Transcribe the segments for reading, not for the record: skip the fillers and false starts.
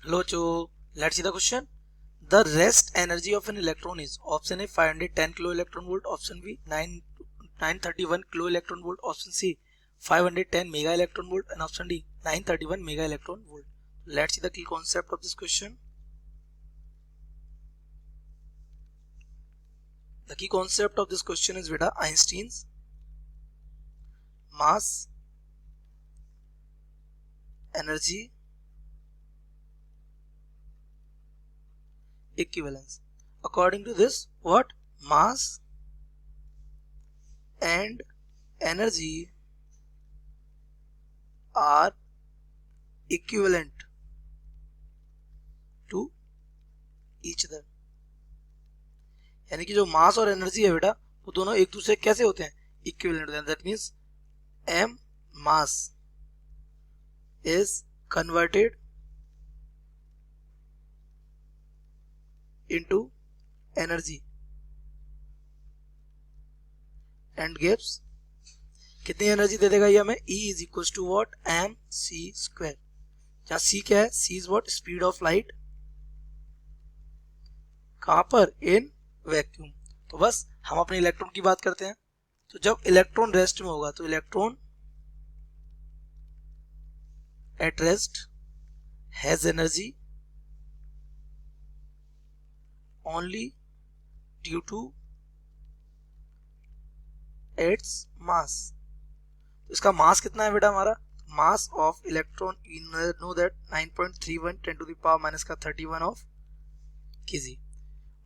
Hello, Joe. Let's see the question. The rest energy of an electron is option A 510 kilo electron volt, option B 931 kilo electron volt, option C 510 mega electron volt, and option D 931 mega electron volt. Let's see the key concept of this question. The key concept of this question is beta Einstein's mass energy equivalence. According to this, what mass and energy are equivalent to each other. यानी कि जो मास और energy है बेटा वो दोनों एक दूसरे कैसे होते हैं, इक्विवेलेंट होते हैं. That means m mass is converted into energy and gives कितनी एनर्जी दे देगा ये हमें, E is equals to what mc square. जहाँ c क्या है, c is what speed of light. कहां पर, इन वैक्यूम. तो बस हम अपने इलेक्ट्रॉन की बात करते हैं. तो जब इलेक्ट्रॉन रेस्ट में होगा तो electron at rest has energy only due to its mass. तो इसका मास कितना है बेटा हमारा, mass of electron you know that 9.31 10 to the power minus का 31 ऑफ केजी.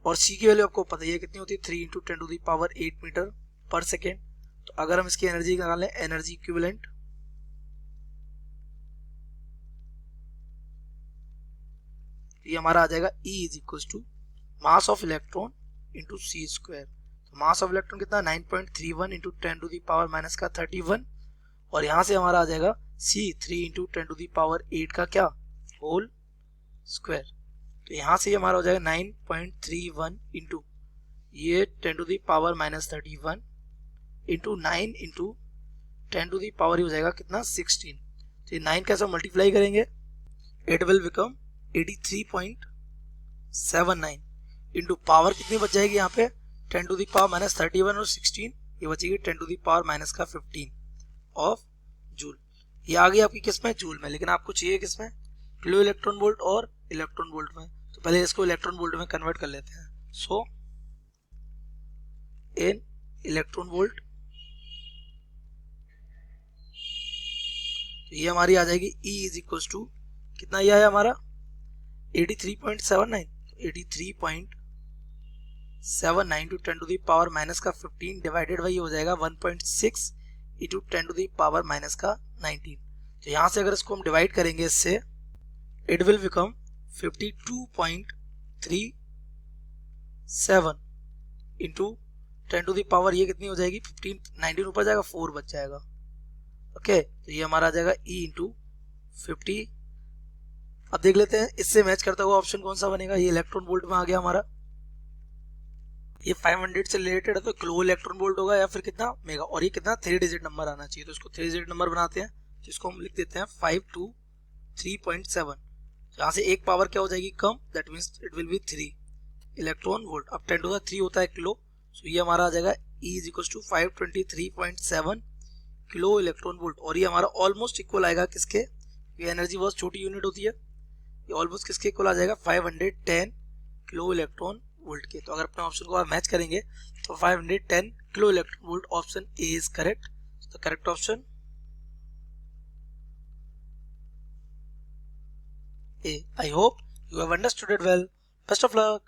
और c की वैल्यू आपको पता ही है कितनी होती है, 3 into 10 to the power 8 metre per second. तो अगर हम इसकी एनर्जी निकालें, एनर्जी इक्विवेलेंट ये हमारा आ जाएगा E is equal to mass of electron into C square. तो मास ऑफ इलेक्ट्रॉन कितना 9.31 into 10 to the power minus का 31. और यहां से हमारा आ जाएगा C 3 into 10 to the power 8 का क्या होल स्क्वायर. तो यहां से हमारा हो जाएगा 9.31 इंटू ये 10 to the power minus 31 into 9 into 10 to the power ही हो जाएगा कितना 16. तो ये 9 कैसे मल्टीप्लाई करेंगे, it will become 83.79 into power कितनी बच जाएगी यहाँ पे 10 टू द पावर माइनस 31 और 16 ये बचेगी 10 टू द पावर माइनस का 15 ऑफ जूल. ये आ गई आपकी किस में, जूल में. लेकिन आपको चाहिए किस में, किलो इलेक्ट्रॉन वोल्ट और इलेक्ट्रॉन वोल्ट में. तो पहले इसको इलेक्ट्रॉन वोल्ट में कन्वर्ट कर लेते हैं. सो इन इलेक्ट्रॉन वोल्ट तो ये हमारी आ जाएगी E इज इक्वल टू कितना ये है हमारा 83.79. 83.79 to 10 to the power minus का 15 डिवाइडेड बाई हो जाएगा 1.6 into 10 to the power minus का 19. तो यहां से अगर इसको हम डिवाइड करेंगे इससे, it will become 52.37 into 10 to the power ये कितनी हो जाएगी 15, 19 ऊपर जाएगा 4 बच जाएगा. ओके तो ये हमारा आ जाएगा E इंटू 50. अब देख लेते हैं इससे मैच करता हुआ ऑप्शन कौन सा बनेगा. ये इलेक्ट्रॉन वोल्ट में आ गया हमारा, ये 500 से रिलेटेड है तो किलो इलेक्ट्रॉन वोल्ट होगा या फिर कितना मेगा. और ये कितना 3 डिजिट नंबर आना चाहिए. तो इसको 3 डिजिट नंबर बनाते हैं, जिसको हम लिख देते हैं 523.7. यहाँ से एक पावर क्या हो जाएगी कम, that means it will be 3 electron volt. अब 10 टू द 3 होता है किलो. सो ये हमारा आ जाएगा E is equal to 523.7 kilo electron volt. और ये हमारा ऑलमोस्ट इक्वल आएगा किसके, ये एनर्जी बहुत छोटी यूनिट होती है, ये ऑलमोस्ट किसके इक्वल आ जाएगा 510 किलो इलेक्ट्रॉन वोल्ट के. तो अगर अपने ऑप्शन को आप मैच करेंगे तो 510 kilo electron volt option A is correct. The correct option A. I hope you have understood it well. Best of luck.